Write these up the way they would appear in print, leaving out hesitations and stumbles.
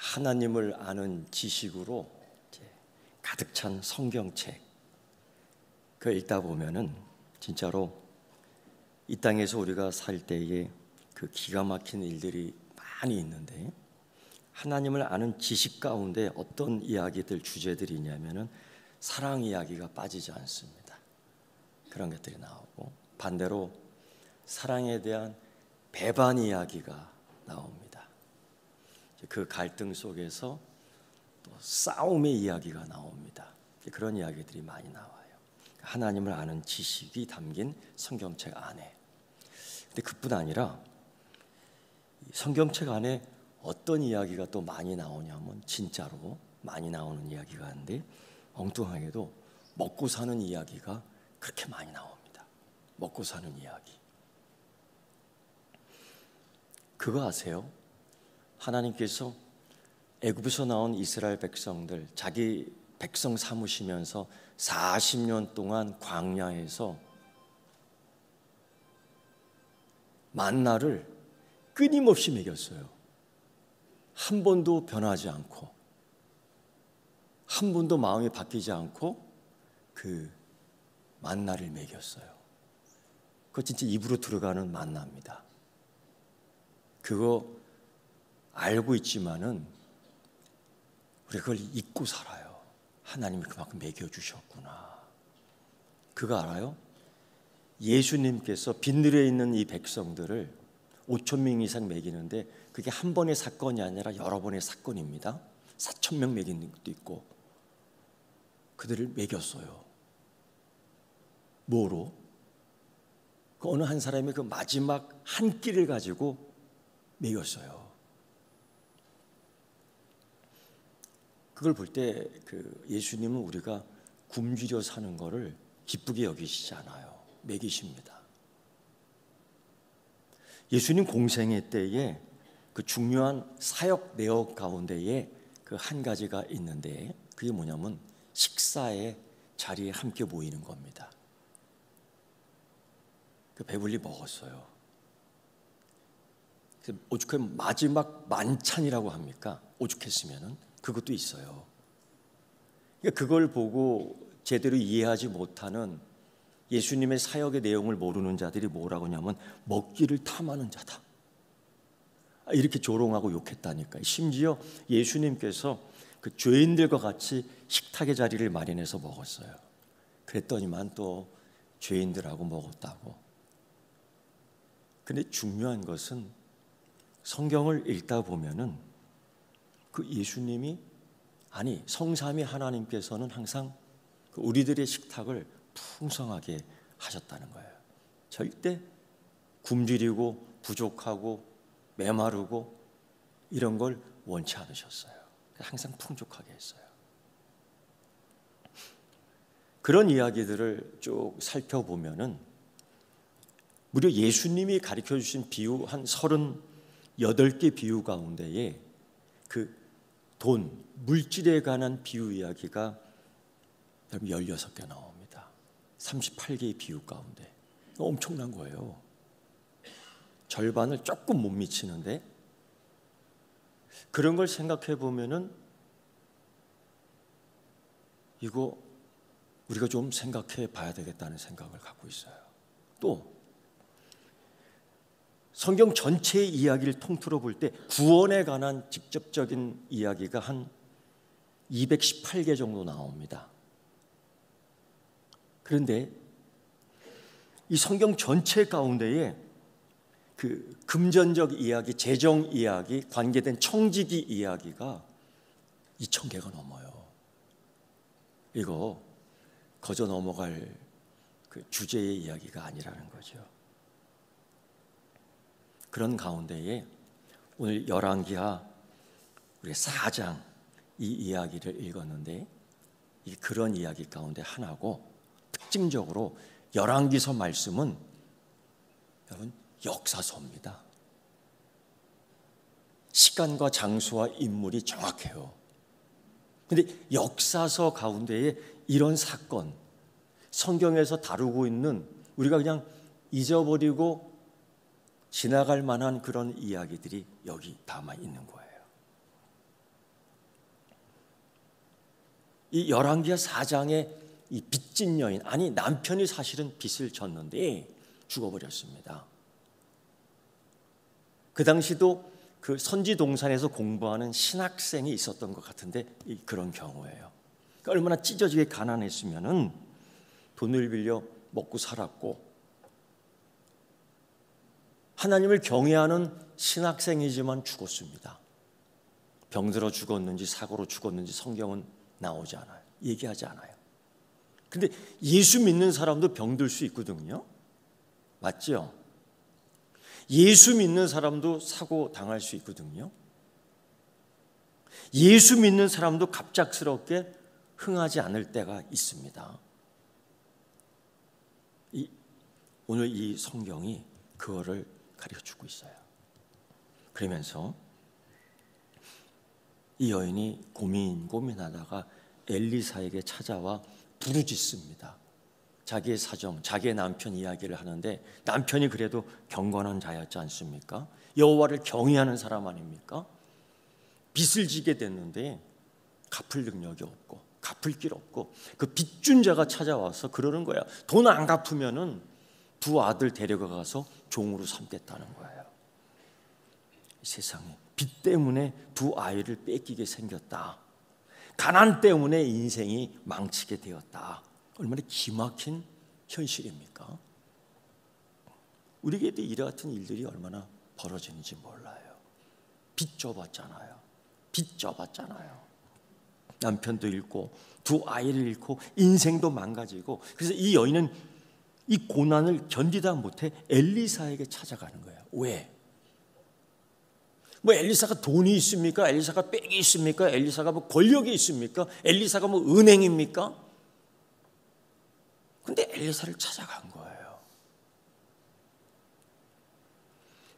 하나님을 아는 지식으로 가득 찬 성경책, 그 읽다 보면은 진짜로 이 땅에서 우리가 살 때에 그 기가 막힌 일들이 많이 있는데, 하나님을 아는 지식 가운데 어떤 이야기들, 주제들이 있냐면은 사랑 이야기가 빠지지 않습니다. 그런 것들이 나오고, 반대로 사랑에 대한 배반 이야기가 나옵니다. 그 갈등 속에서 또 싸움의 이야기가 나옵니다. 그런 이야기들이 많이 나와요. 하나님을 아는 지식이 담긴 성경책 안에. 근데 그뿐 아니라 성경책 안에 어떤 이야기가 또 많이 나오냐면, 진짜로 많이 나오는 이야기가 있는데, 엉뚱하게도 먹고 사는 이야기가 그렇게 많이 나옵니다. 먹고 사는 이야기. 그거 아세요? 하나님께서 애굽에서 나온 이스라엘 백성들, 자기 백성 삼으시면서 40년 동안 광야에서 만나를 끊임없이 먹였어요. 한 번도 변하지 않고, 한 번도 마음이 바뀌지 않고 그 만나를 먹였어요. 그거 진짜 입으로 들어가는 만나입니다. 그거 알고 있지만은 우리가 그걸 잊고 살아요. 하나님이 그만큼 먹여주셨구나. 그거 알아요? 예수님께서 빈들에 있는 이 백성들을 5,000명 이상 먹이는데, 그게 한 번의 사건이 아니라 여러 번의 사건입니다. 4,000명 먹이는 것도 있고. 그들을 먹였어요. 뭐로? 그 어느 한 사람이 그 마지막 한 끼를 가지고 먹였어요. 그걸 볼 때 그 예수님은 우리가 굶주려 사는 거를 기쁘게 여기시지 않아요. 먹이십니다. 예수님 공생애 때에 그 중요한 사역 내역 가운데에 그 한 가지가 있는데, 그게 뭐냐면 식사의 자리에 함께 모이는 겁니다. 그 배불리 먹었어요. 오죽하면 마지막 만찬이라고 합니까? 오죽했으면은 그것도 있어요. 그러니까 그걸 보고 제대로 이해하지 못하는 예수님의 사역의 내용을 모르는 자들이 뭐라고 하냐면 먹기를 탐하는 자다, 이렇게 조롱하고 욕했다니까요. 심지어 예수님께서 그 죄인들과 같이 식탁의 자리를 마련해서 먹었어요. 그랬더니만 또 죄인들하고 먹었다고. 근데 중요한 것은 성경을 읽다 보면은 그 예수님이, 아니 성삼위 하나님께서는 항상 우리들의 식탁을 풍성하게 하셨다는 거예요. 절대 굶주리고 부족하고 메마르고 이런 걸 원치 않으셨어요. 항상 풍족하게 했어요. 그런 이야기들을 쭉 살펴보면은 무려 예수님이 가르쳐 주신 비유 한 38개 비유 가운데에 그 돈, 물질에 관한 비유 이야기가 16개 나옵니다. 38개의 비유 가운데. 엄청난 거예요. 절반을 조금 못 미치는데, 그런 걸 생각해 보면은 이거 우리가 좀 생각해 봐야 되겠다는 생각을 갖고 있어요. 또 성경 전체의 이야기를 통틀어 볼 때 구원에 관한 직접적인 이야기가 한 218개 정도 나옵니다. 그런데 이 성경 전체 가운데에 그 금전적 이야기, 재정 이야기, 관계된 청지기 이야기가 2,000개가 넘어요. 이거 거저 넘어갈 그 주제의 이야기가 아니라는 거죠. 그런 가운데에 오늘 열왕기하 우리 4장 이 이야기를 읽었는데, 이 그런 이야기 가운데 하나고, 특징적으로 열왕기서 말씀은 여러분 역사서입니다. 시간과 장소와 인물이 정확해요. 그런데 역사서 가운데에 이런 사건, 성경에서 다루고 있는 우리가 그냥 잊어버리고 지나갈 만한 그런 이야기들이 여기 담아 있는 거예요. 이 열왕기하 4장의 이 빚진 여인, 아니 남편이 사실은 빚을 졌는데 죽어버렸습니다. 그 당시도 그 선지동산에서 공부하는 신학생이 있었던 것 같은데 그런 경우예요. 그러니까 얼마나 찢어지게 가난했으면은 돈을 빌려 먹고 살았고, 하나님을 경외하는 신학생이지만 죽었습니다. 병들어 죽었는지 사고로 죽었는지 성경은 나오지 않아요. 얘기하지 않아요. 근데 예수 믿는 사람도 병들 수 있거든요. 맞죠? 예수 믿는 사람도 사고 당할 수 있거든요. 예수 믿는 사람도 갑작스럽게 흥하지 않을 때가 있습니다. 오늘 이 성경이 그거를 가르쳐주고 있어요. 그러면서 이 여인이 고민하다가 엘리사에게 찾아와 부르짖습니다. 자기의 사정, 자기의 남편 이야기를 하는데, 남편이 그래도 경건한 자였지 않습니까? 여호와를 경외하는 사람 아닙니까? 빚을 지게 됐는데 갚을 능력이 없고 갚을 길 없고, 그 빚준 자가 찾아와서 그러는 거야. 돈 안 갚으면은 두 아들 데려가서 종으로 삼겠다는 거예요. 세상에 빚 때문에 두 아이를 뺏기게 생겼다. 가난 때문에 인생이 망치게 되었다. 얼마나 기막힌 현실입니까? 우리에게도 이와 같은 일들이 얼마나 벌어지는지 몰라요. 빚 져봤잖아요. 남편도 잃고 두 아이를 잃고 인생도 망가지고, 그래서 이 여인은 이 고난을 견디다 못해 엘리사에게 찾아가는 거예요. 왜? 뭐 엘리사가 돈이 있습니까? 엘리사가 빽이 있습니까? 엘리사가 뭐 권력이 있습니까? 엘리사가 뭐 은행입니까? 근데 엘리사를 찾아간 거예요.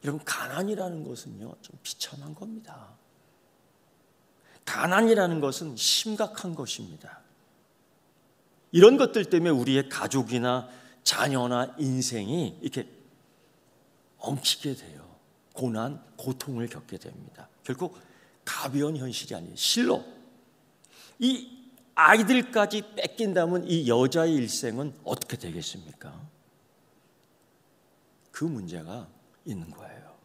여러분, 가난이라는 것은요, 좀 비참한 겁니다. 가난이라는 것은 심각한 것입니다. 이런 것들 때문에 우리의 가족이나 자녀나 인생이 이렇게 엉키게 돼요. 고난, 고통을 겪게 됩니다. 결국 가벼운 현실이 아니에요. 실로 이 아이들까지 뺏긴다면 이 여자의 일생은 어떻게 되겠습니까? 그 문제가 있는 거예요.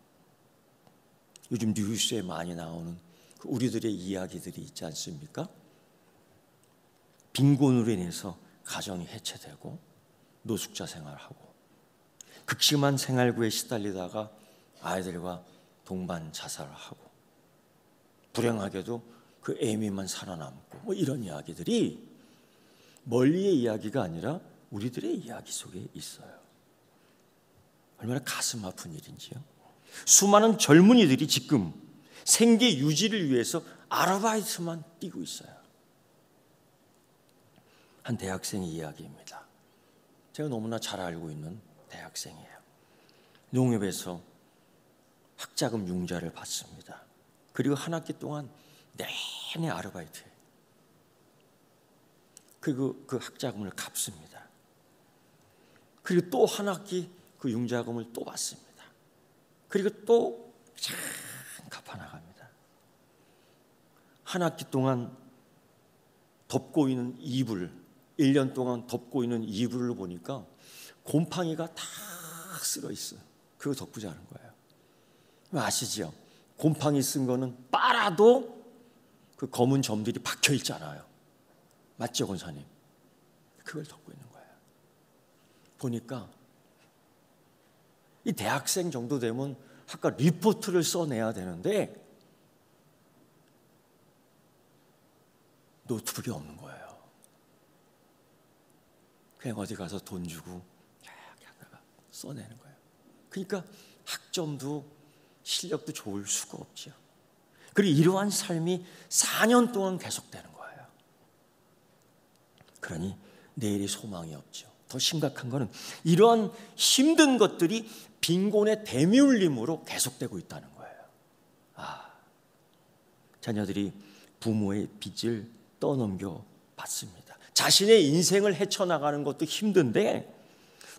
요즘 뉴스에 많이 나오는 우리들의 이야기들이 있지 않습니까? 빈곤으로 인해서 가정이 해체되고 노숙자 생활하고 극심한 생활고에 시달리다가 아이들과 동반 자살을 하고, 불행하게도 그 애미만 살아남고, 뭐 이런 이야기들이 멀리의 이야기가 아니라 우리들의 이야기 속에 있어요. 얼마나 가슴 아픈 일인지요. 수많은 젊은이들이 지금 생계 유지를 위해서 아르바이트만 뛰고 있어요. 한 대학생의 이야기입니다. 제가 너무나 잘 알고 있는 대학생이에요. 농협에서 학자금 융자를 받습니다. 그리고 한 학기 동안 내내 아르바이트해요. 그리고 그 학자금을 갚습니다. 그리고 또 한 학기 그 융자금을 또 받습니다. 그리고 또 참 갚아나갑니다. 한 학기 동안 덮고 있는 이불, 1년 동안 덮고 있는 이불을 보니까 곰팡이가 다 쓸어 있어요. 그거 덮고 자는 거예요. 아시죠? 곰팡이 쓴 거는 빨아도 그 검은 점들이 박혀 있잖아요. 맞죠, 권사님? 그걸 덮고 있는 거예요. 보니까 이 대학생 정도 되면 아까 리포트를 써내야 되는데 노트북이 없는 거예요. 그냥 어디 가서 돈 주고 이렇게 하다가 써내는 거예요. 그러니까 학점도 실력도 좋을 수가 없죠. 그리고 이러한 삶이 4년 동안 계속되는 거예요. 그러니 내일이 소망이 없죠. 더 심각한 것은 이러한 힘든 것들이 빈곤의 대미울림으로 계속되고 있다는 거예요. 자녀들이 부모의 빚을 떠넘겨 받습니다. 자신의 인생을 헤쳐나가는 것도 힘든데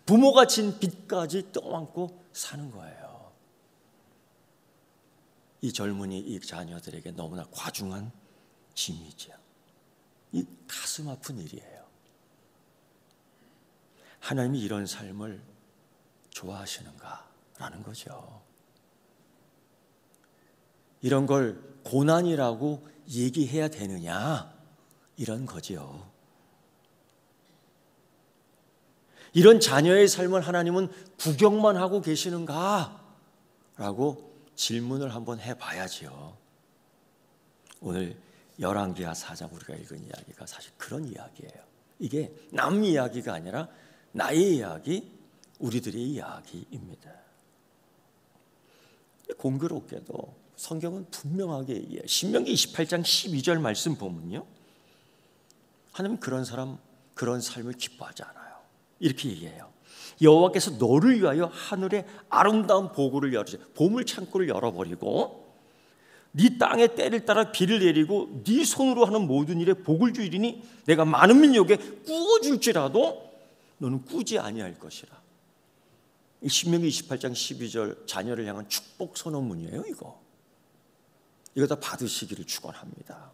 부모가 진 빚까지 떠안고 사는 거예요. 이 젊은이, 이 자녀들에게 너무나 과중한 짐이죠. 이 가슴 아픈 일이에요. 하나님이 이런 삶을 좋아하시는가라는 거죠. 이런 걸 고난이라고 얘기해야 되느냐, 이런 거죠. 이런 자녀의 삶을 하나님은 구경만 하고 계시는가? 라고 질문을 한번 해봐야지요. 오늘 열왕기하 4장 우리가 읽은 이야기가 사실 그런 이야기예요. 이게 남 이야기가 아니라 나의 이야기, 우리들의 이야기입니다. 공교롭게도 성경은 분명하게 얘기해요. 신명기 28장 12절 말씀 보면요, 하나님은 그런 사람, 그런 삶을 기뻐하지 않아요. 이렇게 얘기해요. 여호와께서 너를 위하여 하늘의 아름다운 보고를 열으시, 보물 창고를 열어버리고 네 땅의 때를 따라 비를 내리고 네 손으로 하는 모든 일에 복을 주리니 내가 많은 민족에 꾸어줄지라도 너는 꾸지 아니할 것이라. 이 신명기 28장 12절 자녀를 향한 축복 선언문이에요. 이거 다 받으시기를 축원합니다.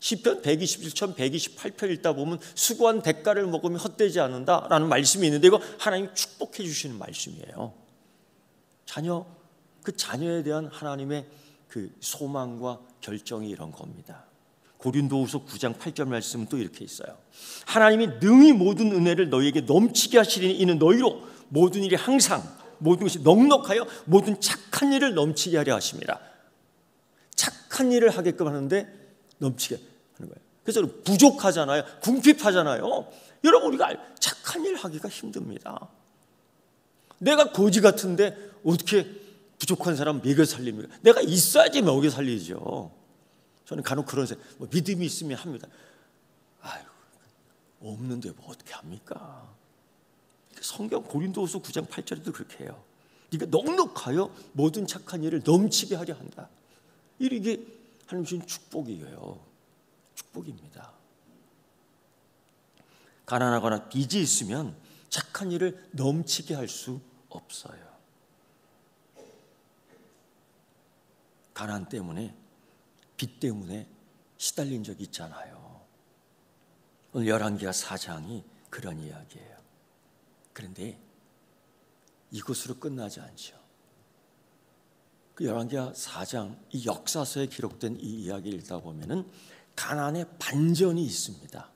시편 127편 128편 읽다 보면 수고한 대가를 먹으면 헛되지 않는다라는 말씀이 있는데 이거 하나님이 축복해 주시는 말씀이에요. 그 자녀에 대한 하나님의 그 소망과 결정이 이런 겁니다. 고린도후서 9장 8절 말씀은 또 이렇게 있어요. 하나님이 능히 모든 은혜를 너희에게 넘치게 하시리니 이는 너희로 모든 일이 항상 모든 것이 넉넉하여 모든 착한 일을 넘치게 하려 하십니다. 착한 일을 하게끔 하는데 넘치게 하는 거예요. 그래서 부족하잖아요. 궁핍하잖아요. 여러분, 우리가 착한 일 하기가 힘듭니다. 내가 거지 같은데 어떻게 부족한 사람 먹여 살립니까? 내가 있어야지 먹여 살리죠. 저는 간혹 그런 생각, 믿음이 있으면 합니다. 아유, 없는데 뭐 어떻게 합니까? 성경 고린도후서 9장 8절에도 그렇게 해요. 네가 넉넉하여 모든 착한 일을 넘치게 하려 한다. 이게 하나님 주신 축복이에요. 축복입니다. 가난하거나 빚이 있으면 착한 일을 넘치게 할 수 없어요. 가난 때문에, 빚 때문에 시달린 적이 있잖아요. 오늘 열왕기하 4장이 그런 이야기예요. 그런데 이것으로 끝나지 않죠. 그 열왕기하 4장 이 역사서에 기록된 이 이야기를 읽다 보면은 가난의 반전이 있습니다.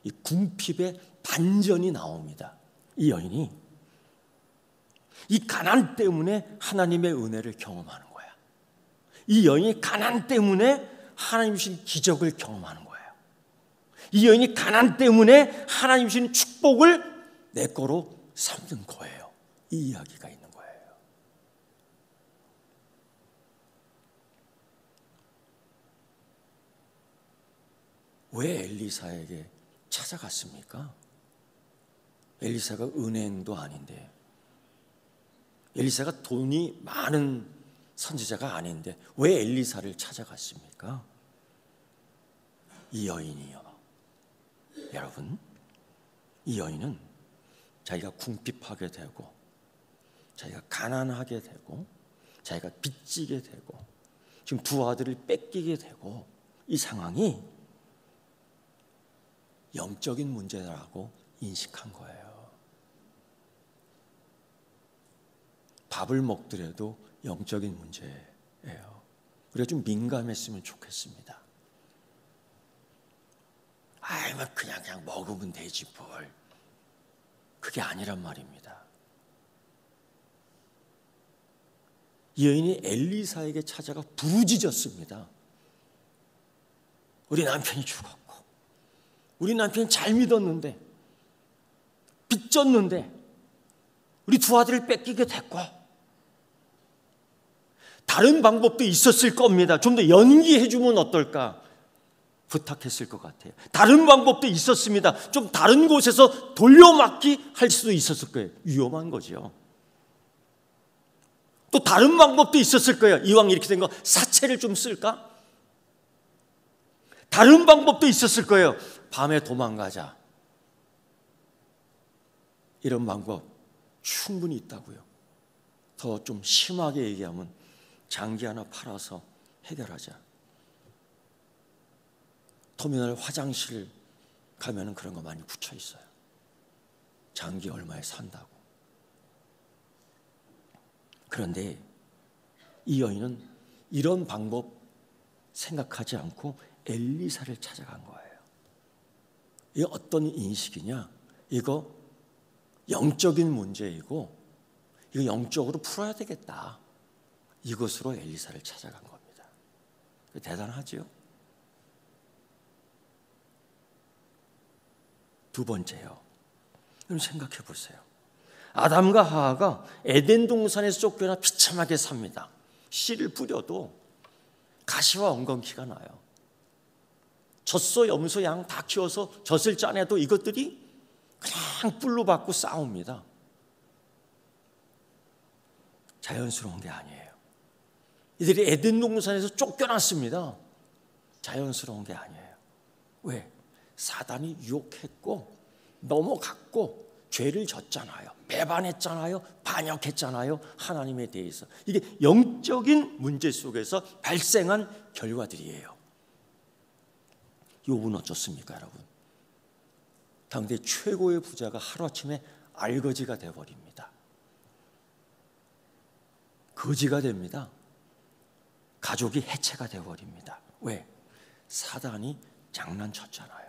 이 궁핍의 반전이 나옵니다. 이 여인이 이 가난 때문에 하나님의 은혜를 경험하는 거야. 이 여인이 가난 때문에 하나님 주신 기적을 경험하는 거예요. 이 여인이 가난 때문에 하나님 주신 축복을 내 거로 삼는 거예요. 이 이야기가 있는 거예요. 왜 엘리사에게 찾아갔습니까? 엘리사가 은행도 아닌데, 엘리사가 돈이 많은 선지자가 아닌데 왜 엘리사를 찾아갔습니까? 이 여인이요. 여러분, 이 여인은 자기가 궁핍하게 되고 자기가 가난하게 되고 자기가 빚지게 되고 지금 두 아들을 뺏기게 되고 이 상황이 영적인 문제라고 인식한 거예요. 밥을 먹더라도 영적인 문제예요. 우리가 좀 민감했으면 좋겠습니다. 뭐 그냥 먹으면 되지 뭘. 그게 아니란 말입니다. 이 여인이 엘리사에게 찾아가 부르짖었습니다. 우리 남편이 죽었고 우리 남편이 잘 믿었는데 빚졌는데 우리 두 아들을 뺏기게 됐고 다른 방법도 있었을 겁니다. 좀 더 연기해 주면 어떨까 부탁했을 것 같아요. 다른 방법도 있었습니다. 좀 다른 곳에서 돌려막기 할 수도 있었을 거예요. 위험한 거죠. 또 다른 방법도 있었을 거예요. 이왕 이렇게 된 거 사채를 좀 쓸까? 다른 방법도 있었을 거예요. 밤에 도망가자. 이런 방법 충분히 있다고요. 더 좀 심하게 얘기하면 장기 하나 팔아서 해결하자. 터미널 화장실 가면은 그런 거 많이 붙여 있어요. 장기 얼마에 산다고. 그런데 이 여인은 이런 방법 생각하지 않고 엘리사를 찾아간 거예요. 이게 어떤 인식이냐? 이거 영적인 문제이고 이거 영적으로 풀어야 되겠다. 이것으로 엘리사를 찾아간 겁니다. 대단하죠? 두 번째요. 그럼 생각해 보세요. 아담과 하와가 에덴 동산에서 쫓겨나 비참하게 삽니다. 씨를 뿌려도 가시와 엉겅퀴가 나요. 젖소, 염소, 양 다 키워서 젖을 짜내도 이것들이 그냥 뿔로 받고 싸웁니다. 자연스러운 게 아니에요. 이들이 에덴 동산에서 쫓겨났습니다. 자연스러운 게 아니에요. 왜? 사단이 유혹했고 넘어갔고 죄를 졌잖아요. 배반했잖아요. 반역했잖아요. 하나님에 대해서. 이게 영적인 문제 속에서 발생한 결과들이에요. 욥은 어쩌습니까, 여러분? 당대 최고의 부자가 하루아침에 알거지가 되어버립니다. 거지가 됩니다. 가족이 해체가 되어버립니다. 왜? 사단이 장난쳤잖아요.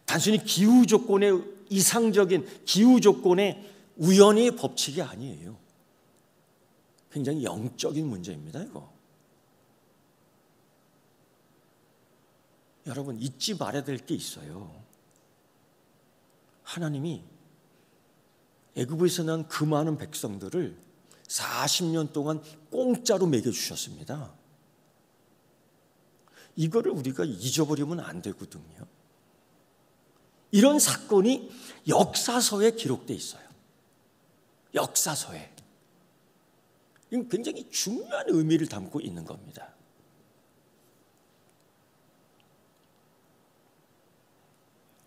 단순히 기후 조건의 이상적인 기후 조건의 우연의 법칙이 아니에요. 굉장히 영적인 문제입니다, 이거. 여러분, 잊지 말아야 될 게 있어요. 하나님이 애굽에서 난 그 많은 백성들을 40년 동안 공짜로 먹여주셨습니다. 이거를 우리가 잊어버리면 안 되거든요. 이런 사건이 역사서에 기록되어 있어요. 역사서에. 이건 굉장히 중요한 의미를 담고 있는 겁니다.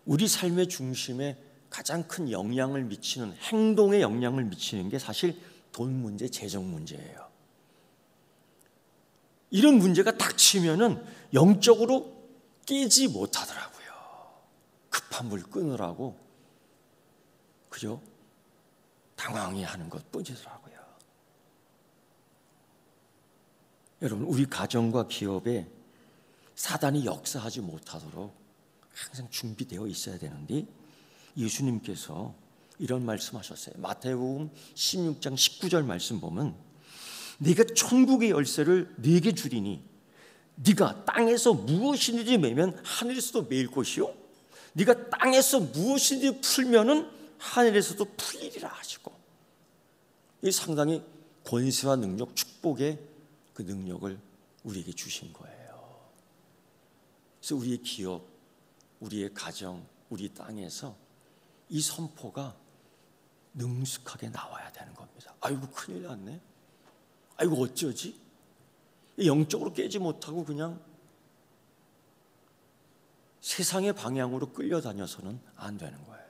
우리 삶의 중심에 가장 큰 영향을 미치는, 행동에 영향을 미치는 게 사실 돈 문제, 재정 문제예요. 이런 문제가 닥치면은 영적으로 깨지 못하더라고요. 급한 물 끊으라고 그죠? 당황해 하는 것 뿐이더라고요. 여러분, 우리 가정과 기업에 사단이 역사하지 못하도록 항상 준비되어 있어야 되는데, 예수님께서 이런 말씀하셨어요. 마태복음 16장 19절 말씀 보면, 네가 천국의 열쇠를 네게 주리니 네가 땅에서 무엇이든지 매면 하늘에서도 매일 것이요, 네가 땅에서 무엇이든지 풀면은 하늘에서도 풀리리라 하시고, 이 상당히 권세와 능력, 축복의 그 능력을 우리에게 주신 거예요. 그래서 우리의 기업, 우리의 가정, 우리 땅에서 이 선포가 능숙하게 나와야 되는 겁니다. 아이고, 큰일 났네. 아이고, 어쩌지? 영적으로 깨지 못하고 그냥 세상의 방향으로 끌려다녀서는 안 되는 거예요.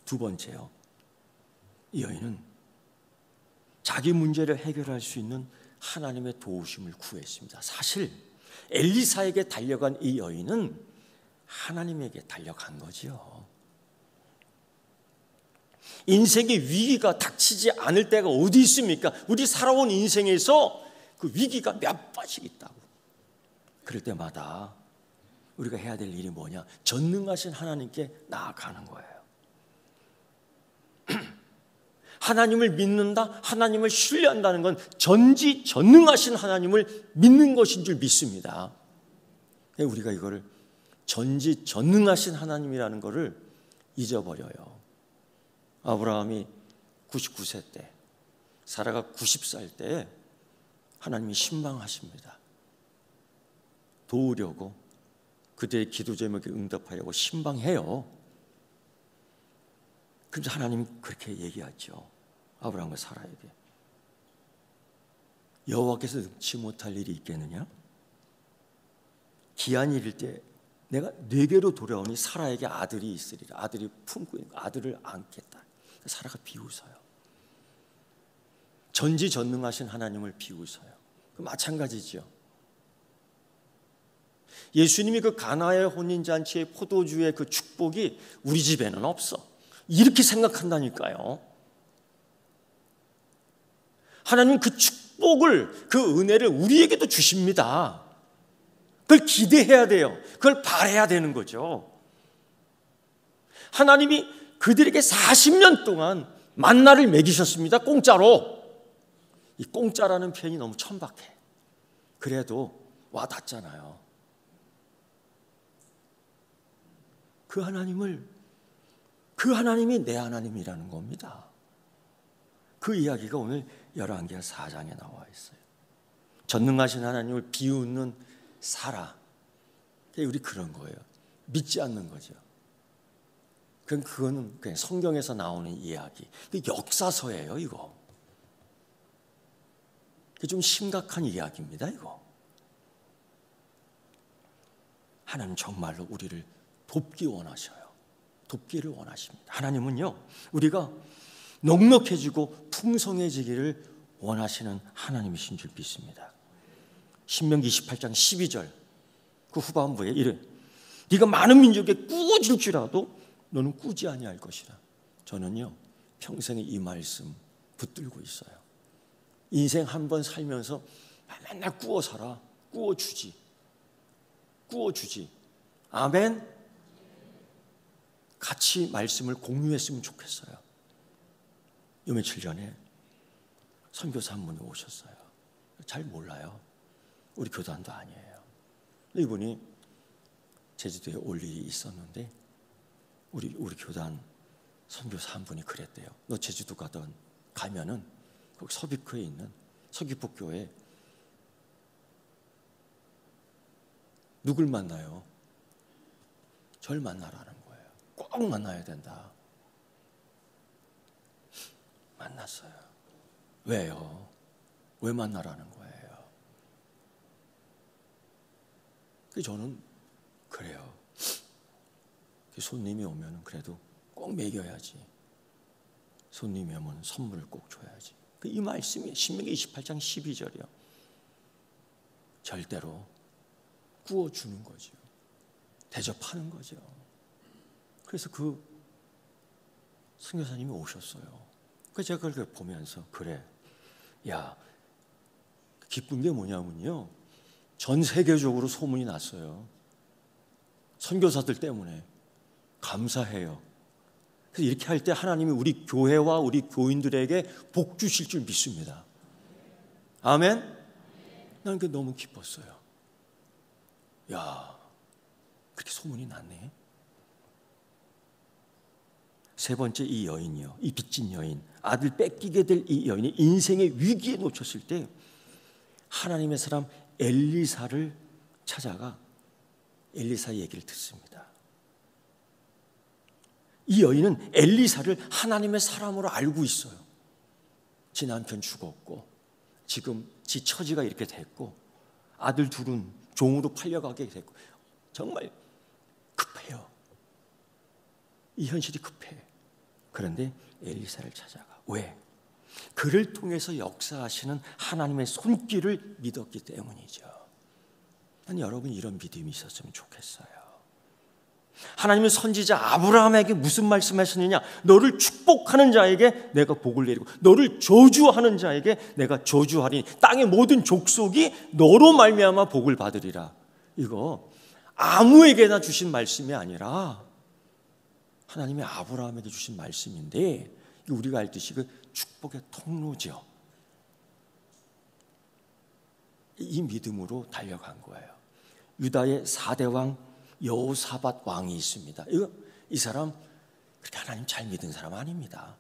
두 번째요. 이 여인은 자기 문제를 해결할 수 있는 하나님의 도우심을 구했습니다. 사실 엘리사에게 달려간 이 여인은 하나님에게 달려간 거지요. 인생의 위기가 닥치지 않을 때가 어디 있습니까? 우리 살아온 인생에서 그 위기가 몇 번씩 있다고. 그럴 때마다 우리가 해야 될 일이 뭐냐? 전능하신 하나님께 나아가는 거예요. 하나님을 믿는다, 하나님을 신뢰한다는 건 전지전능하신 하나님을 믿는 것인 줄 믿습니다. 우리가 이거를 전지전능하신 하나님이라는 것을 잊어버려요. 아브라함이 99세 때, 사라가 90살 때 하나님이 신방하십니다. 도우려고, 그들의 기도 제목에 응답하려고 신방해요. 그래서 하나님이 그렇게 얘기하죠. 아브라함과 사라에게. 여호와께서 능치 못할 일이 있겠느냐? 기한이 이를 때 내가 네게로 돌아오니 사라에게 아들이 있으리라. 아들이 품고 있는 아들을 안겠다. 사라가 비웃어요. 전지전능하신 하나님을 비웃어요. 마찬가지죠. 예수님이 그 가나의 혼인잔치의 포도주의 그 축복이 우리 집에는 없어. 이렇게 생각한다니까요. 하나님 그 축복을, 그 은혜를 우리에게도 주십니다. 그걸 기대해야 돼요. 그걸 바라야 되는 거죠. 하나님이 그들에게 40년 동안 만나를 먹이셨습니다. 공짜로. 이 공짜라는 표현이 너무 천박해. 그래도 와닿잖아요. 그 하나님이 내 하나님이라는 겁니다. 그 이야기가 오늘 열왕기하 4장에 나와 있어요. 전능하신 하나님을 비웃는 사라. 우리 그런 거예요. 믿지 않는 거죠. 그거는 그냥 성경에서 나오는 이야기. 역사서예요, 이거. 좀 심각한 이야기입니다, 이거. 하나님 정말로 우리를 돕기 원하셔요. 돕기를 원하십니다. 하나님은요, 우리가 넉넉해지고 풍성해지기를 원하시는 하나님이신 줄 믿습니다. 신명기 28장 12절 그 후반부에 이래: 네가 많은 민족에 꾸어질지라도 너는 꾸지 아니할 것이라. 저는요, 평생에 이 말씀 붙들고 있어요. 인생 한 번 살면서 맨날 꾸어 살아. 꾸어주지. 아멘. 같이 말씀을 공유했으면 좋겠어요. 요 며칠 전에 선교사 한 분이 오셨어요. 잘 몰라요. 우리 교단도 아니에요. 이분이 제주도에 올 일이 있었는데 우리 교단 선교사 한 분이 그랬대요. 너 제주도 가면은 거기 서귀포에 있는 서귀포교회 누굴 만나요? 절 만나라는 거예요. 꼭 만나야 된다. 만났어요. 왜요? 왜 만나라는 거예요? 저는 그래요. 손님이 오면 그래도 꼭 먹여야지. 손님이 오면 선물을 꼭 줘야지. 이 말씀이 신명기 28장 12절이요. 절대로 구워주는 거죠. 대접하는 거죠. 그래서 그 선교사님이 오셨어요. 그래서 제가 그걸 보면서 그래, 야, 기쁜 게 뭐냐면요, 전 세계적으로 소문이 났어요. 선교사들 때문에. 감사해요. 그래서 이렇게 할 때 하나님이 우리 교회와 우리 교인들에게 복 주실 줄 믿습니다. 아멘? 나는 그게 너무 기뻤어요. 야, 그렇게 소문이 났네. 세 번째, 이 여인이요, 이 빚진 여인, 아들 뺏기게 될 이 여인이 인생의 위기에 놓쳤을 때 하나님의 사람 엘리사를 찾아가 엘리사 얘기를 듣습니다. 이 여인은 엘리사를 하나님의 사람으로 알고 있어요. 지 남편 죽었고 지금 지 처지가 이렇게 됐고 아들 둘은 종으로 팔려가게 됐고 정말 급해요. 이 현실이 급해. 그런데 엘리사를 찾아가. 왜? 그를 통해서 역사하시는 하나님의 손길을 믿었기 때문이죠. 난 여러분 이런 믿음이 있었으면 좋겠어요. 하나님은 선지자 아브라함에게 무슨 말씀하셨느냐? 너를 축복하는 자에게 내가 복을 내리고 너를 저주하는 자에게 내가 저주하리니 땅의 모든 족속이 너로 말미암아 복을 받으리라. 이거 아무에게나 주신 말씀이 아니라 하나님이 아브라함에게 주신 말씀인데 우리가 알듯이 그 축복의 통로죠. 이 믿음으로 달려간 거예요. 유다의 4대 왕 여호사밧 왕이 있습니다. 이 사람 그렇게 하나님 잘 믿은 사람 아닙니다.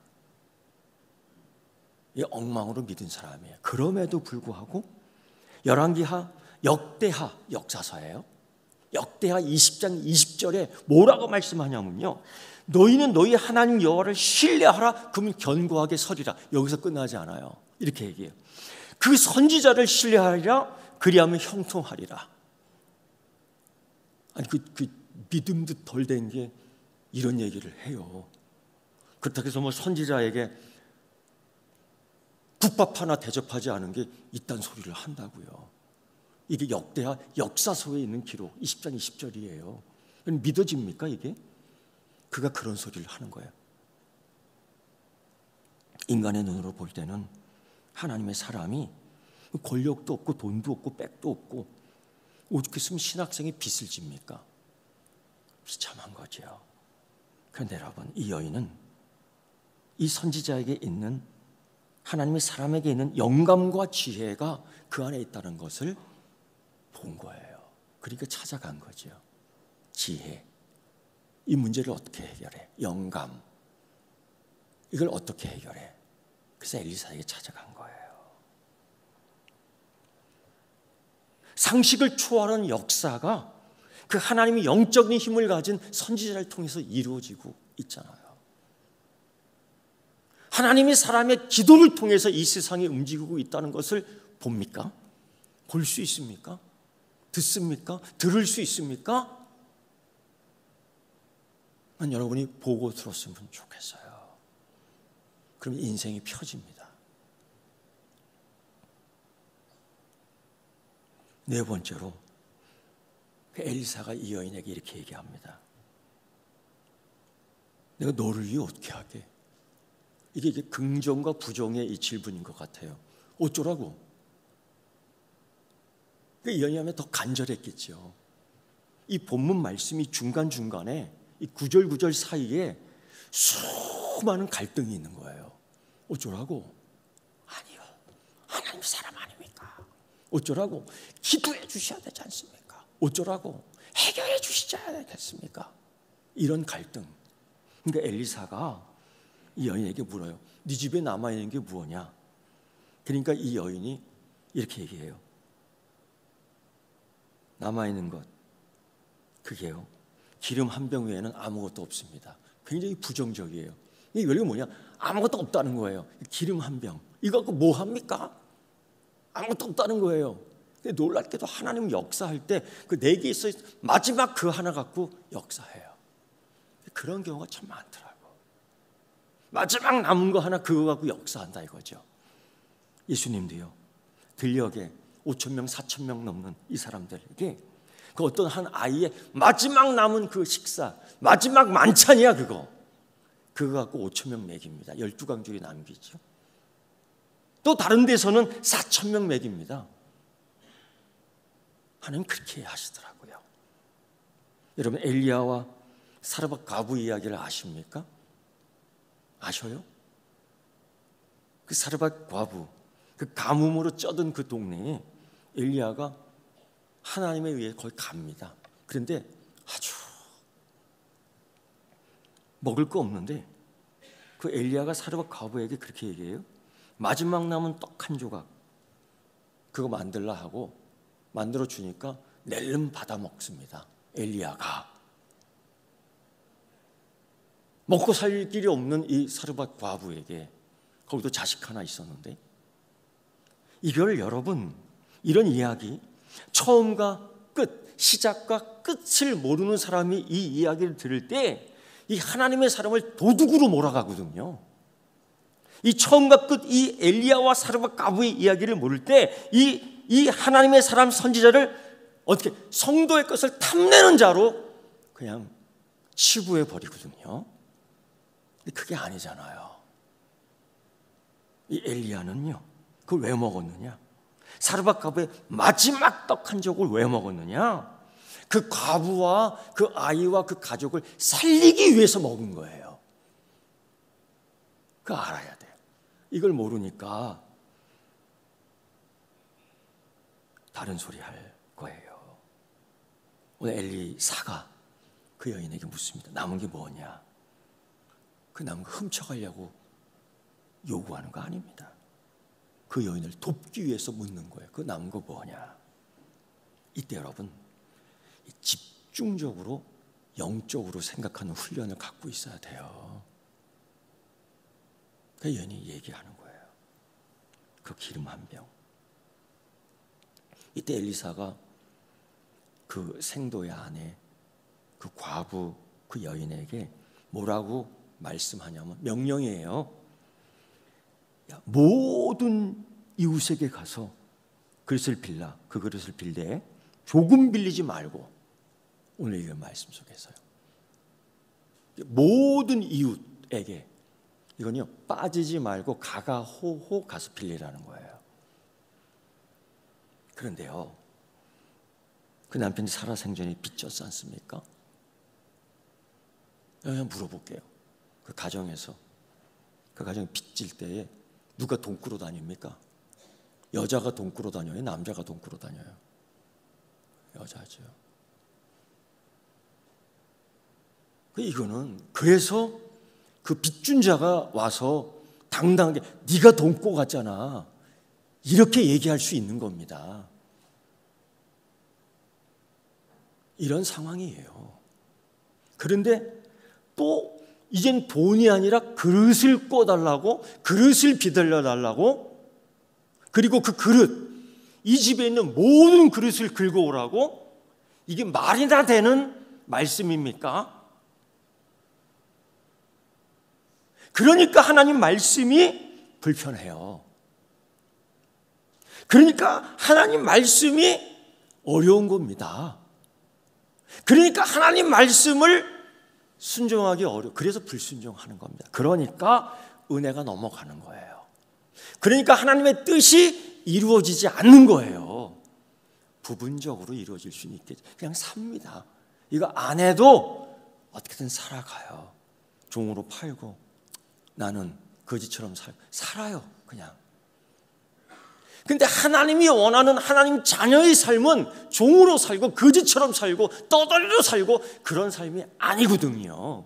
이 엉망으로 믿은 사람이에요. 그럼에도 불구하고 열왕기하 역대하 역사서예요. 역대하 20장 20절에 뭐라고 말씀하냐면요, 너희는 너희 하나님 여호와를 신뢰하라. 그러면 견고하게 서리라. 여기서 끝나지 않아요. 이렇게 얘기해요. 그 선지자를 신뢰하리라. 그리하면 형통하리라. 아니 그 믿음도 덜 된 게 이런 얘기를 해요. 그렇다고 해서 뭐 선지자에게 국밥 하나 대접하지 않은 게 이딴 소리를 한다고요. 이게 역대하 역사서에 있는 기록 20장 20절이에요. 믿어집니까 이게? 그가 그런 소리를 하는 거예요. 인간의 눈으로 볼 때는 하나님의 사람이 권력도 없고 돈도 없고 백도 없고 오죽 했으면 신학생이 빚을 집니까? 비참한 거죠. 그런데 여러분, 이 여인은 이 선지자에게 있는 하나님의 사람에게 있는 영감과 지혜가 그 안에 있다는 것을 본 거예요. 그러니까 찾아간 거죠. 지혜. 이 문제를 어떻게 해결해? 영감. 이걸 어떻게 해결해? 그래서 엘리사에게 찾아간 거예요. 상식을 초월하는 역사가 그 하나님의 영적인 힘을 가진 선지자를 통해서 이루어지고 있잖아요. 하나님이 사람의 기도를 통해서 이 세상에 움직이고 있다는 것을 봅니까? 볼 수 있습니까? 듣습니까? 들을 수 있습니까? 난 여러분이 보고 들었으면 좋겠어요. 그럼 인생이 펴집니다. 네 번째로 엘리사가 이 여인에게 이렇게 얘기합니다. 내가 너를 위해 어떻게 하게? 이게 긍정과 부정의 이 질문인 것 같아요. 어쩌라고? 이 여인이 하면 더 간절했겠죠. 이 본문 말씀이 중간중간에 이 구절 사이에 수많은 갈등이 있는 거예요. 어쩌라고? 아니요. 하나님 사람 아닙니까? 어쩌라고? 기도해 주셔야 되지 않습니까? 어쩌라고? 해결해 주시지 않겠습니까? 이런 갈등. 그러니까 엘리사가 이 여인에게 물어요. 네 집에 남아있는 게 무엇이냐? 그러니까 이 여인이 이렇게 얘기해요. 남아있는 것, 그게요, 기름 한 병 외에는 아무것도 없습니다. 굉장히 부정적이에요. 이 원리가 뭐냐? 아무것도 없다는 거예요. 기름 한 병. 이거 갖고 뭐 합니까? 아무것도 없다는 거예요. 근데 놀랍게도 하나님 역사할 때 그 네 개에서 마지막 그 하나 갖고 역사해요. 그런 경우가 참 많더라고요. 마지막 남은 거 하나 그거 갖고 역사한다 이거죠. 예수님도요. 들녘에 5,000명, 4,000명 넘는 이 사람들에게 그 어떤 한 아이의 마지막 남은 그 식사, 마지막 만찬이야 그거. 그거 갖고 5,000명 먹입니다. 12강줄이 남기죠. 또 다른 데서는 4,000명 먹입니다. 하나님 그렇게 하시더라고요. 여러분 엘리야와 사르밧 과부 이야기를 아십니까? 아셔요? 그 사르밧 과부, 그 가뭄으로 쩌든 그 동네에 엘리야가 하나님에 의해 거기 갑니다. 그런데 아주 먹을 거 없는데 그 엘리야가 사르밧 과부에게 그렇게 얘기해요. 마지막 남은 떡 한 조각 그거 만들라 하고 만들어 주니까 낼름 받아 먹습니다. 엘리야가 먹고 살 길이 없는 이 사르밧 과부에게, 거기도 자식 하나 있었는데, 이걸 여러분 이런 이야기, 처음과 끝, 시작과 끝을 모르는 사람이 이 이야기를 들을 때 이 하나님의 사람을 도둑으로 몰아가거든요. 이 처음과 끝, 이 엘리야와 사르밧 과부의 이야기를 모를 때 이 하나님의 사람 선지자를 어떻게 성도의 것을 탐내는 자로 그냥 치부해 버리거든요. 근데 그게 아니잖아요. 이 엘리야는요, 그걸 왜 먹었느냐? 사르밧 과부의 마지막 떡 한 조각을 왜 먹었느냐? 그 과부와 그 아이와 그 가족을 살리기 위해서 먹은 거예요. 그거 알아야 돼요. 이걸 모르니까 다른 소리 할 거예요. 오늘 엘리사가 그 여인에게 묻습니다. 남은 게 뭐냐? 그 남은 거 훔쳐가려고 요구하는 거 아닙니다. 그 여인을 돕기 위해서 묻는 거예요. 그 남은 거 뭐냐? 이때 여러분 집중적으로 영적으로 생각하는 훈련을 갖고 있어야 돼요. 그 여인이 얘기하는 거예요. 그 기름 한 병. 이때 엘리사가 그 생도의 아내, 그 과부, 그 여인에게 뭐라고 말씀하냐면 명령이에요. 모든 이웃에게 가서 그릇을 빌라. 그 그릇을 빌되 조금 빌리지 말고, 오늘 이 말씀 속에서요, 모든 이웃에게, 이건요 빠지지 말고 가가호호 가서 빌리라는 거예요. 그런데요, 그 남편이 살아생전에 빚졌지 않습니까? 그냥 물어볼게요. 그 가정에서, 그 가정이 빚질 때에 누가 돈 꾸러 다닙니까? 여자가 돈 꾸러 다녀요? 남자가 돈 꾸러 다녀요? 여자죠. 이거는, 그래서 그 빚준 자가 와서 당당하게 네가 돈 꾸고 갔잖아, 이렇게 얘기할 수 있는 겁니다. 이런 상황이에요. 그런데 또 이젠 돈이 아니라 그릇을 꿔달라고, 그릇을 비달려 달라고, 그리고 그 그릇, 이 집에 있는 모든 그릇을 긁어 오라고, 이게 말이나 되는 말씀입니까? 그러니까 하나님 말씀이 불편해요. 그러니까 하나님 말씀이 어려운 겁니다. 그러니까 하나님 말씀을 순종하기 그래서 불순종하는 겁니다. 그러니까 은혜가 넘어가는 거예요. 그러니까 하나님의 뜻이 이루어지지 않는 거예요. 부분적으로 이루어질 수는 있겠지. 그냥 삽니다. 이거 안 해도 어떻게든 살아가요. 종으로 팔고 나는 거지처럼 살아요. 그냥. 근데 하나님이 원하는 하나님 자녀의 삶은 종으로 살고 거지처럼 살고 떠돌이로 살고 그런 삶이 아니거든요.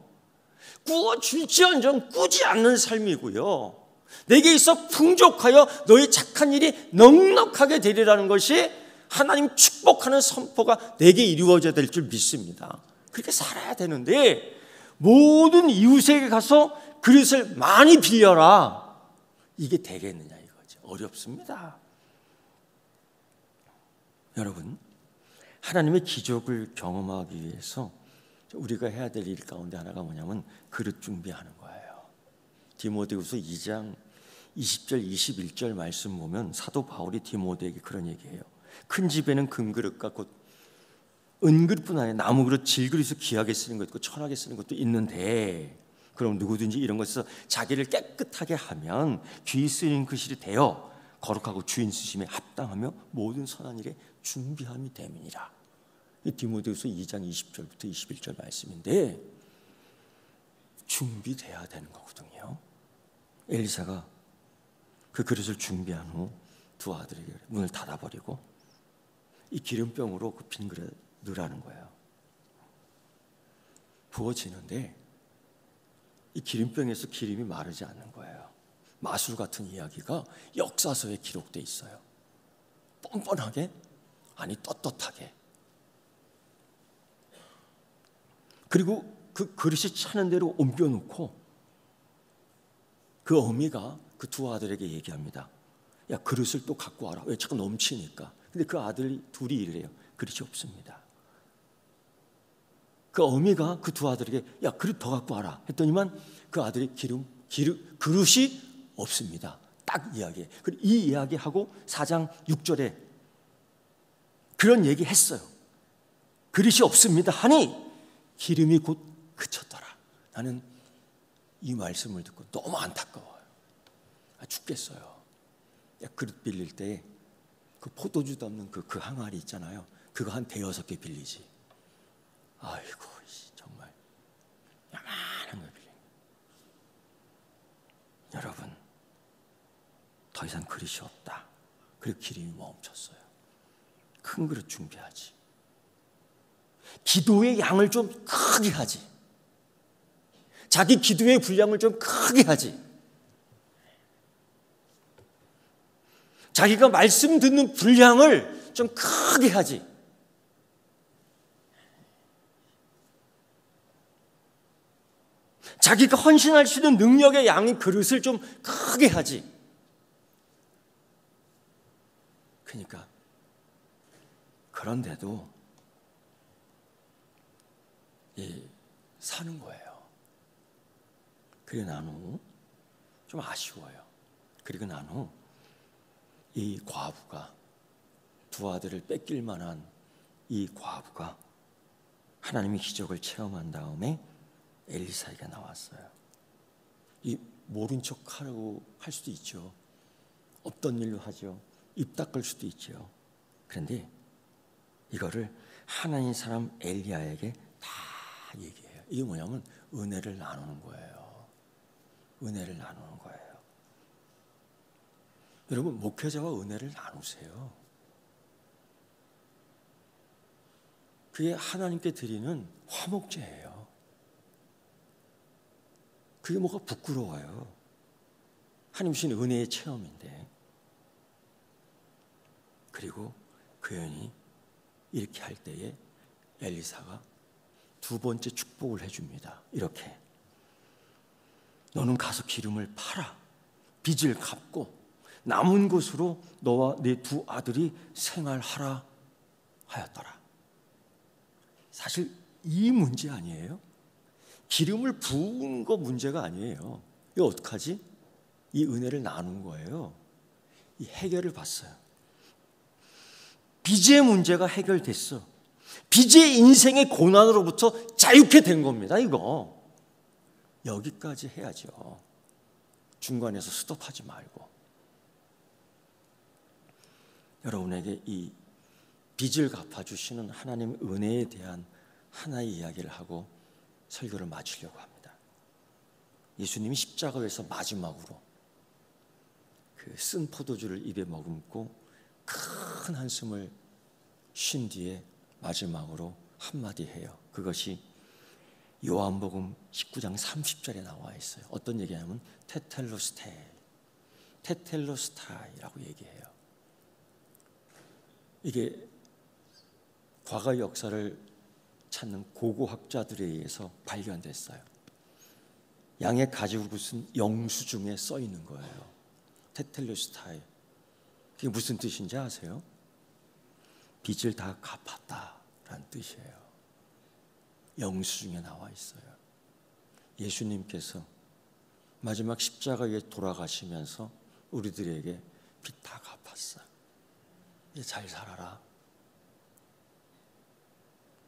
구워줄지언정 꾸지 않는 삶이고요. 내게 있어 풍족하여 너의 착한 일이 넉넉하게 되리라는 것이 하나님 축복하는 선포가 내게 이루어져야 될 줄 믿습니다. 그렇게 살아야 되는데, 모든 이웃에게 가서 그릇을 많이 빌려라, 이게 되겠느냐 이거죠. 어렵습니다. 여러분, 하나님의 기적을 경험하기 위해서 우리가 해야 될 일 가운데 하나가 뭐냐면 그릇 준비하는 거예요. 디모데후서 2장 20절 21절 말씀 보면 사도 바울이 디모데에게 그런 얘기해요. 큰 집에는 금그릇과 곧 은그릇뿐 아니라 나무그릇, 질그릇을 귀하게 쓰는 것도 있고 천하게 쓰는 것도 있는데, 그럼 누구든지 이런 것에서 자기를 깨끗하게 하면 귀 쓰이는 그릇이 되어 거룩하고 주인 쓰심에 합당하며 모든 선한 일에 준비함이 됨이니라. 디모데후서 2장 20절부터 21절 말씀인데, 준비돼야 되는 거거든요. 엘리사가 그 그릇을 준비한 후 두 아들에게 문을 닫아버리고 이 기름병으로 그 빈 그릇 넣으라는 거예요. 부어지는데 이 기름병에서 기름이 마르지 않는 거예요. 마술 같은 이야기가 역사서에 기록돼 있어요. 뻔뻔하게, 아니 떳떳하게. 그리고 그 그릇이 차는 대로 옮겨놓고 그 어미가 그 두 아들에게 얘기합니다. 야, 그릇을 또 갖고 와라. 왜? 자꾸 넘치니까. 근데 그 아들이 둘이 이래요. 그릇이 없습니다. 그 어미가 그 두 아들에게 야, 그릇 더 갖고 와라 했더니만 그 아들이 그릇이 없습니다. 딱 이야기해. 이 이야기하고 4장 6절에 그런 얘기 했어요. 그릇이 없습니다 하니 기름이 곧 그쳤더라. 나는 이 말씀을 듣고 너무 안타까워요. 죽겠어요. 그릇 빌릴 때 그 포도주도 없는 그 항아리 있잖아요. 그거 한 5-6개 빌리지. 아이고 정말 야만한 거 빌린. 여러분, 더 이상 그릇이 없다. 그리고 기름이 멈췄어요. 큰 그릇 준비하지. 기도의 양을 좀 크게 하지. 자기 기도의 분량을 좀 크게 하지. 자기가 말씀 듣는 분량을 좀 크게 하지. 자기가 헌신할 수 있는 능력의 양의 그릇을 좀 크게 하지. 그러니까 그런데도 사는 거예요. 그래 나는 좀 아쉬워요. 그리고 난 후 이 과부가, 두 아들을 뺏길 만한 이 과부가 하나님의 기적을 체험한 다음에 엘리사에게 나왔어요. 이 모른 척하려고 할 수도 있죠. 없던 일로 하죠. 입 닦을 수도 있죠. 그런데 이거를 하나님 사람 엘리야에게 다 얘기해요. 이게 뭐냐면 은혜를 나누는 거예요. 은혜를 나누는 거예요. 여러분, 목회자와 은혜를 나누세요. 그게 하나님께 드리는 화목제예요. 그게 뭐가 부끄러워요. 하나님 주신 은혜의 체험인데. 그리고 그 여인이 이렇게 할 때에 엘리사가 두 번째 축복을 해줍니다. 이렇게, 너는 가서 기름을 팔아 빚을 갚고 남은 것으로 너와 네 두 아들이 생활하라 하였더라. 사실 이 문제 아니에요? 기름을 부은 거 문제가 아니에요. 이거 어떡하지? 이 은혜를 나눈 거예요. 이 해결을 봤어요. 빚의 문제가 해결됐어. 빚의 인생의 고난으로부터 자유케 된 겁니다. 이거 여기까지 해야죠. 중간에서 스톱하지 말고. 여러분에게 이 빚을 갚아주시는 하나님의 은혜에 대한 하나의 이야기를 하고 설교를 마치려고 합니다. 예수님이 십자가에서 마지막으로 그 쓴 포도주를 입에 머금고 큰 한숨을 쉰 뒤에 마지막으로 한마디 해요. 그것이 요한복음 19장 30절에 나와 있어요. 어떤 얘기냐면 테텔로스타이라고 얘기해요. 이게 과거 역사를 찾는 고고학자들에 의해서 발견됐어요. 양의 가지국은 영수증에 써 있는 거예요. 테텔로스타이. 그게 무슨 뜻인지 아세요? 빚을 다 갚았다라는 뜻이에요. 영수증에 나와 있어요. 예수님께서 마지막 십자가에 돌아가시면서 우리들에게 빚 다 갚았어. 이제 잘 살아라.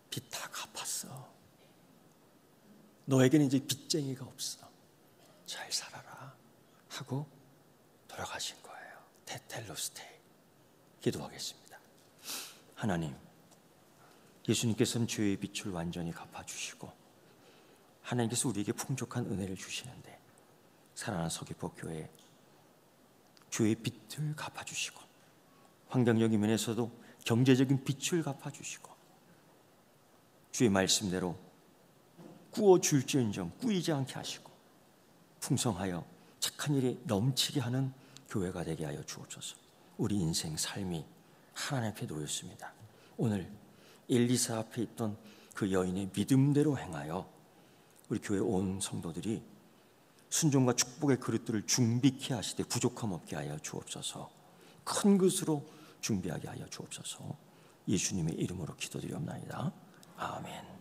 빚 다 갚았어. 너에게는 이제 빚쟁이가 없어. 잘 살아라 하고 돌아가신 거예요. 테텔로스테이. 기도하겠습니다. 하나님, 예수님께서는 죄의 빚을 완전히 갚아주시고 하나님께서 우리에게 풍족한 은혜를 주시는데 사랑하는 서귀포 교회 죄의 빚을 갚아주시고 환경적인 면에서도 경제적인 빚을 갚아주시고 주의 말씀대로 꾸어줄지언정 꾸이지 않게 하시고 풍성하여 착한 일이 넘치게 하는 교회가 되게 하여 주옵소서. 우리 인생 삶이 하나님 앞에 놓였습니다. 오늘 엘리사 앞에 있던 그 여인의 믿음대로 행하여 우리 교회 온 성도들이 순종과 축복의 그릇들을 준비케 하시되 부족함 없게 하여 주옵소서. 큰 것으로 준비하게 하여 주옵소서. 예수님의 이름으로 기도드리옵나이다. 아멘.